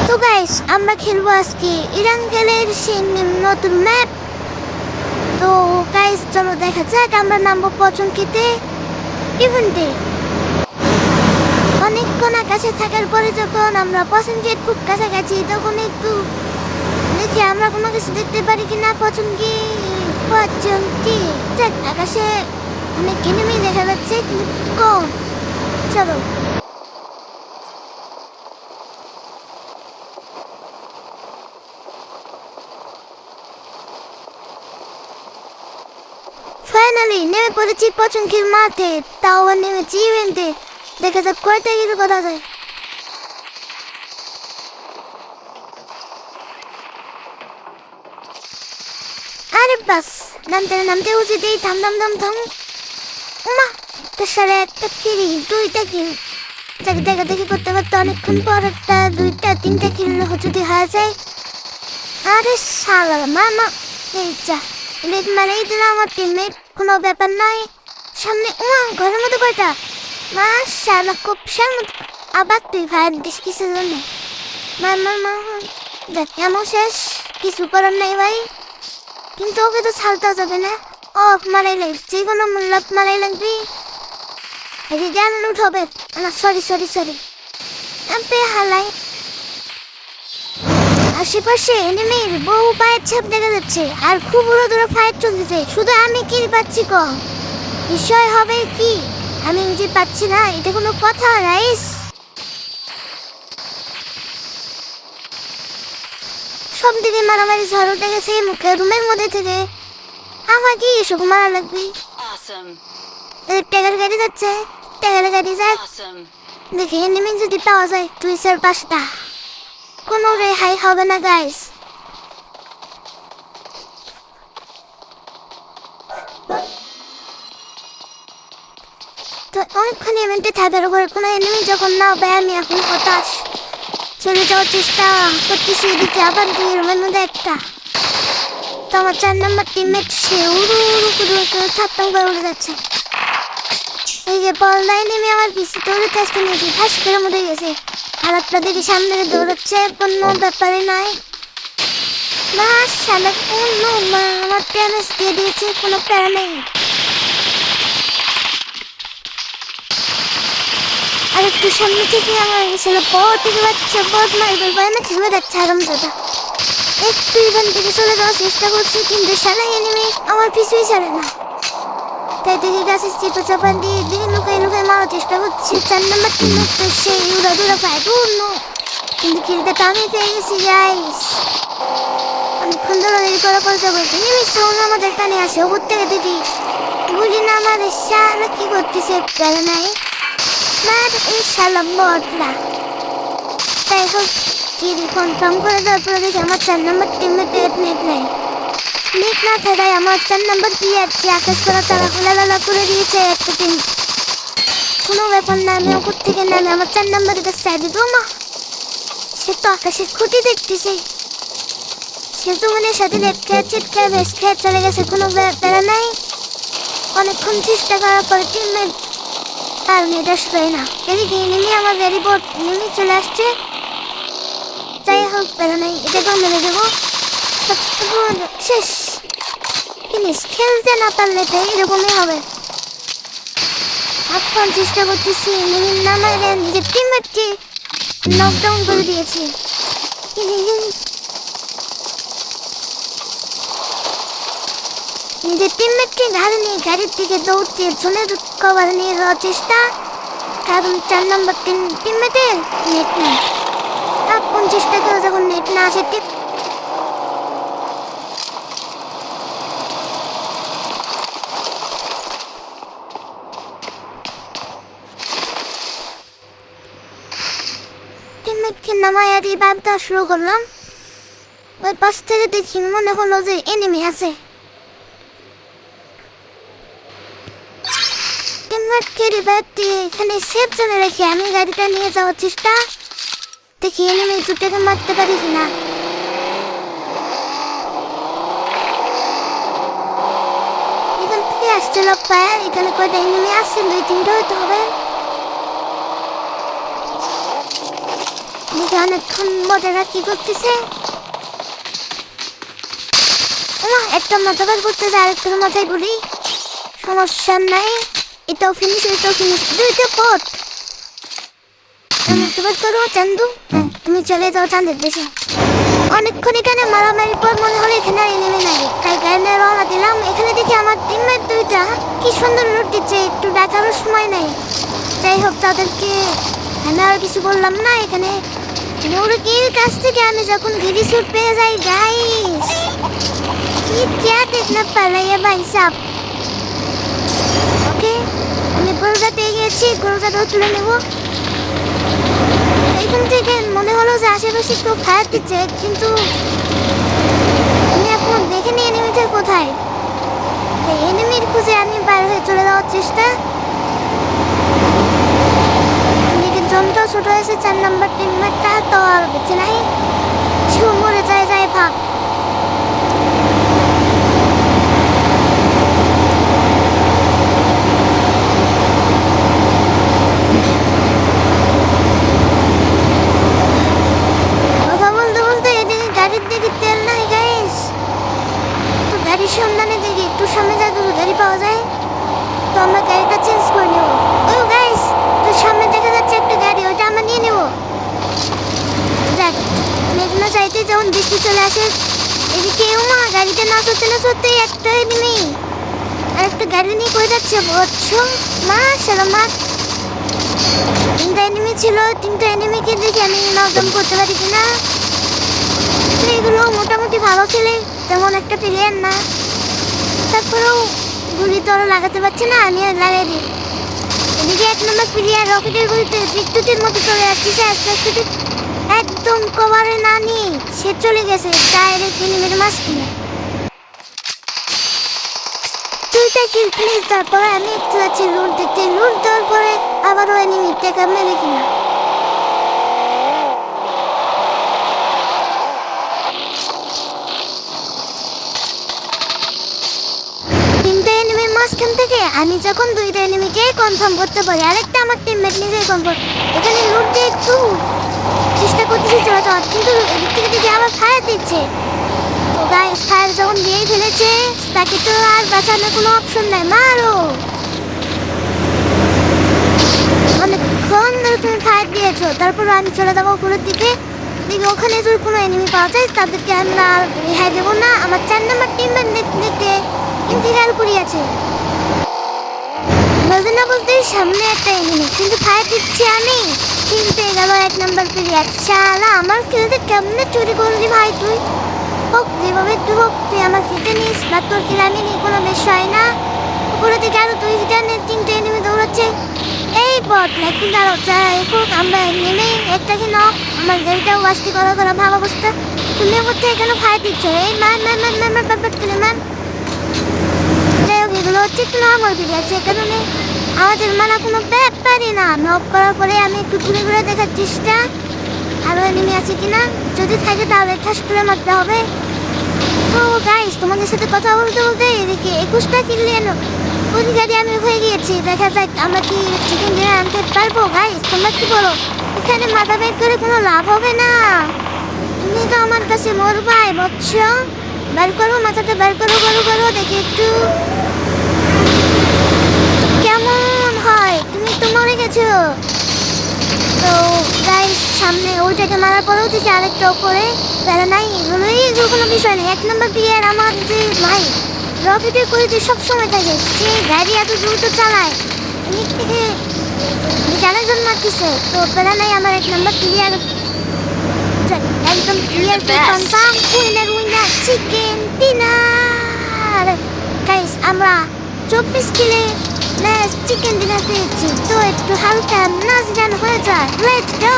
তো গাইস আমরা খেলবো আজকে ইরাঙ্গেলের সেই নতুন ম্যাপ। তো গাইস চলো দেখা যাক। আমরা নামবো পচনকিতে ইভেন্টে। অনেকক্ষণ আকাশে থাকার পরে যখন আমরা পচনকির খুব কাছাকাছি তখন একটু দেখি আমরা কোনো কিছু দেখতে পারি কিনা। পচনকি যাক, আকাশে অনেক এনিমি দেখা যাচ্ছে কিন্তু কম। চলো ফাইনালি নেমে পড়েছি পচনকির মাঠে, তাও আবার নেমেছি ইভেন্টে। দেখা যাক কয়টা কিছু করা যায়। আরে বাস, নামতে নামতে উচিতেই থাম থাম থাম থাম। মা তার সাড়ে একটা কিরি, দুইটা কিল। যাকে দেখা দেখি করতে করতে অনেকক্ষণ পর একটা দুইটা তিনটা কিল যদি হয়ে যায়। আরে শালা মামা, এই যা লেট মারেই দিল আমার টিমমেট। কোনো ব্যাপার নয়। সামনে ঘরের মধ্যে কয়টা মাশাআল্লাহ, খুব সামনে। আবার তুই ভাই দিস কিছু জন্য মার মার মার। দেখ এমন শেষ, কিছু করার নাই ভাই। কিন্তু ওকে তো ছাড়তেও যাবে না। অফ মারাই লাগবে, যে কোনো মূল্য মারাই লাগবে। এই যে জ্ঞান লুট হবে না। সরি সরি সরি, আমি হালাই। আশেপাশে এনিমির বহু পায়ের ছাপ দেখা যাচ্ছে আর খুব দূরে ফাইট চলতেছে। শুধু আমি কি পাচ্ছি কম। বিষয় হবে কি, আমি নিজে পাচ্ছি না, এটা কোনো কথা রাইস? সব দিকে মারামারি ঝড় উঠে গেছে মুখে রুমের মধ্যে থেকে। আমাকে এসব মারা লাগবে। টাকার গাড়ি যাচ্ছে, টাকার গাড়ি যাক। দেখি এনিমি যদি পাওয়া যায় 2-4-5টা, কোনো রেহাই হবে না গাইস। তো অনেকক্ষণ ইভেন্টে থাকার উপরে কোনো এনিমি যখন না পাই আমি এখন হতাশ। চলে যাওয়ার চেষ্টা করতেছি, এদিকে আবার দুই রুমের মধ্যে একটা। তো আমার 4 নম্বর টিমমেট সে উড়ু উড়ু করে থাপ্পাং করে উড়ে যাচ্ছে। এই যে বল নাই নেমে আমার পিছিয়ে দৌড়ে চেষ্টা নিয়েছি, ঠাস করে মধ্যে গেছে। আর আপনার দিকে সামনে দৌড়াচ্ছে, কোনো ব্যাপারে নাই। মাশাআল্লাহ, আমার ড্যামেজ দিয়ে দিয়েছে, কোনো প্যারা নেই। আর একটু সামনে থেকে আমার গেছিল বটের বাচ্চা, বট মারবে ভয় খেলে যাচ্ছে আরামজাদা। একটু ইভেন্ট থেকে চলে যাওয়ার চেষ্টা করছি কিন্তু সালাই এনিমি আমার পিছুই ছাড়ে না। তাই দেখে গাছের চিপে চাপা দিয়ে দিকে লুকাই লুকাই মারার চেষ্টা করছি। 4 নম্বর টিমমেট তো সেই উড়া দুরা পায় কিন্তু কিলটা তো আমি পেয়ে গেছি গাইস। অনেকক্ষণ ধরে দেরি করার পর যাবো এনিমি সাউন্ড আমাদের কানে আসে। উপর থেকে দেখি বুঝি না আমাদের শালা কি করতেছে, প্যারা নাই মার এই শালা বটরা। তাই হোক কি কনফার্ম করে দেওয়ার পরে দেখি আমার 4 নম্বর টিমমেটের নেট নেই। নেট না থাকায় আমার 4 নম্বর দিয়ে আকাশ করা তারা খোলা করে দিয়েছে একটা টিম। কোনো ব্যাপার না, আমি ওপর থেকে নামে আমার 4 নম্বরের কাছে চাই দিব। মা সে তো আকাশের খুঁটি দেখতেছে। সে জমিনের সাথে লেট খেয়ে চিটখায় বেশ খেয়ে চলে গেছে, কোনো ব্যাপার নাই। অনেকক্ষণ চেষ্টা করার পরে টিমমেট আর নেট আসবে না। এদিকে এনিমি আমার ভেরি বোট এনিমি চলে আসছে। যাই হোক বেড়া নাই, এটাকেও মেরে দেবো। শেষ ফিনিশ। খেলতে না পারলে তো এরকমই হবে। এখন চেষ্টা করতেছি এনিমির নামারে নিজের টিমমেটকে নকডাউন করে দিয়েছি। নিজের টিমমেটকে ঘাড়ে নিয়ে গাড়ির দিকে দৌড়তে জনের কভার নিয়ে যাওয়ার চেষ্টা, কারণ 4 নম্বর টিমমেটের নেট নেই। আপন চেষ্টা করে যখন নেট না আসে টিমমেটকে নামাইয়া দিয়ে ভাবতে শুরু করলাম। ওই পাশ থেকে দেখি মনে হলো যে এনিমি আছে। টিমমেটকে রিভাইভ দিয়ে এখানে সেফ জোনে রেখে আমি গাড়িটা নিয়ে যাওয়ার চেষ্টা, দেখি এনিমি দুটোকে মারতে পারি কিনা। এখান থেকে আসছিল ফায়ার, এখানে কয়টা এনিমি আসছে, 2-3টা হইতে হবে। দেখে অনেকক্ষণ বটেরা কি করতেছে। একটা মাথা বার করতেছে, আরেকটার মাথায় গুলি। সমস্যা নাই, এটাও ফিনিশ, এটাও ফিনিশ, দুইটা পথ। করো চান্দু, তুমি চলে যাও চাঁদের দেশে। অনেকক্ষণ এখানে মারামারি পর মনে হলো এখানে আর নেমে নাই, তাই গাড়ি রওনা দিলাম। এখানে দেখি আমার টিমমেট দুইটা কি সুন্দর লুট দিচ্ছে, একটু দেখারও সময় নাই। যাই হোক, তাদেরকে আমি আর কিছু বললাম না। এখানে মুরগির কাছ থেকে আমি যখন গিরি স্যুট পেয়ে যাই গাইস, কি क्या देखना पड़ा ये भाई साहब। ওকে, আমি গরুটা পেয়ে গেছি, গরুটাও তুলে নেব। এখান থেকে মনে হলো যে আশেপাশে কেউ ফায়ার দিচ্ছে, কিন্তু আমি এখন দেখে নিই এনিমিটা কোথায়। এনিমির খুঁজে আমি বাইরে হয়ে চলে যাওয়ার চেষ্টা। এদিকে জমটা ছোট হয়েছে, 4 নম্বর টিমমেটটা তো আর বেঁচে নাই, মরে যায় ভাগ। সন্ধানে দেখি একটু সামনে যা দুটো গাড়ি পাওয়া যায়, তো আমরা গাড়িটা চেঞ্জ করে নেবো। ও গাইস, তো সামনে দেখা যাচ্ছে একটা গাড়ি, ওইটা আমরা নিয়ে নেবো। যাক, মেঘনা চাইতে যখন বৃষ্টি চলে আসে, এদিকে মা গাড়িটা না সরতে একটা এনিমি আর একটা গাড়ি নিয়ে করে যাচ্ছে। বুঝছো মাশাআল্লাহ, 3টা এনিমি ছিল, 3টা এনিমিকে দেখে আমি নকডাউন করতে পারি কিনা। এগুলো মোটামুটি ভালো খেলে, তেমন একটা প্লেয়ার না, তারপরেও গুলি তো আরো লাগাতে পারছে না, আমি আর লাগাই দিই। এদিকে 1 নম্বর প্লেয়ার রকেটের গুলিতে বিদ্যুতের মতো চলে আসতেছে আস্তে আস্তে, একদম কভারে না নিয়ে সে চলে গেছে ডাইরেক্ট এনিমির মাঝখানে। 2টা কিল ফিনিশ। তারপরে আমি একটু আছি লুট দেখতে, লুট দেওয়ার পরে আবারও এনিমিটাকে মেরে কিনা। মাঝখান থেকে আমি যখন 2টা এনিমিকে কনফার্ম করতে পারি, আরেকটা আমার টিমমেট নিজেই কনফার্ম। এখানে লুট দিয়ে একটু চেষ্টা করতেছি চলে যাওয়ার, কিন্তু এদিক থেকে দেখি আবার ফায়ার দিচ্ছে। তো গাইস, ফায়ার যখন দিয়েই ফেলেছে, তাকে তো আর বাঁচানোর কোনো অপশন নাই, মারো। অনেকক্ষণ ধরে তুমি ফায়ার দিয়েছো, তারপর আমি চলে যাবো উপরের দিকে। দেখি ওখানে যদি কোনো এনিমি পাওয়া যায়, তাদেরকে আমরা আর রেহাই দেবো না। আমার 4 নম্বর টিমমেট দেখতে ইন্টিগ্রাল করিয়াছে, বলতে না বলতে সামনে একটা এনিমি, কিন্তু ফায়ার দিচ্ছি আমি, কিল পেয়ে গেল 1 নম্বর প্লেয়ার। শালা, আমার কিলটা কেমনে চুরি করলি ভাই তুই? হোক, যেভাবে তুই হোক, তুই আমার কিলটা নিস, বা তোর কিল আমি নিই, কোনো বিষয় না। উপরে থেকে আরো 2টা 3টা এনিমি দৌড়াচ্ছে। এই বট নাকি দাঁড়ো, যাই হোক, আমরা নেমে একটাকে নক, আমার গাড়িটাও বাস্তি করা ভালো অবস্থা। তুমি বলতে এখানে ফায়ার দিচ্ছ, এই মান তুলে মান। যাই হোক, এগুলো হচ্ছে একটু নর্মাল প্লেয়ার, সে কারণে আমাদের মানা কোনো ব্যাপারই না। নক করার পরে আমি একটু ঘুরে দেখার চেষ্টা, আরো এনিমি আছে কিনা, যদি থাকে তাহলে ঠাস করে মারতে হবে। তো গাইস, তোমাদের সাথে কথা বলতে বলতে এদিকে 21টা কিল নিয়ে গাড়ি আমি হয়ে গিয়েছি। দেখা যাক আমরা কি চিকেন ডিনার আনতে পারবো। গাইস, তোমরা কি বলো? এখানে মাথা বের করে কোনো লাভ হবে না, তুমি তো আমার কাছে মরবাই, বুঝছো? বের করো মাথাটা, বের করো দেখি একটু কেমন হয়। তুমি তো মরে গেছো। তো গাইস, সামনে ওইটাকে মারার পরেও দেখি আরেকটা উপরে বেড়া নাই, এগুলো কোনো বিষয় নেই। 1 নম্বর প্লেয়ার আমার যে ভাই রকেটের করে সবসময় থাকে, সে গাড়ি এত দ্রুত চালায়, নিচ থেকে আরেকজন মারতেছে, তো বেড়া নাই। আমার 1 নম্বর প্লেয়ার একদম clear confirm, winner chicken dinner. Guys, আমরা 24 কিলে চিকেন ডিনার পেয়েছি, তো একটু হালকা নাচ গান হয়ে যায়। Let's go.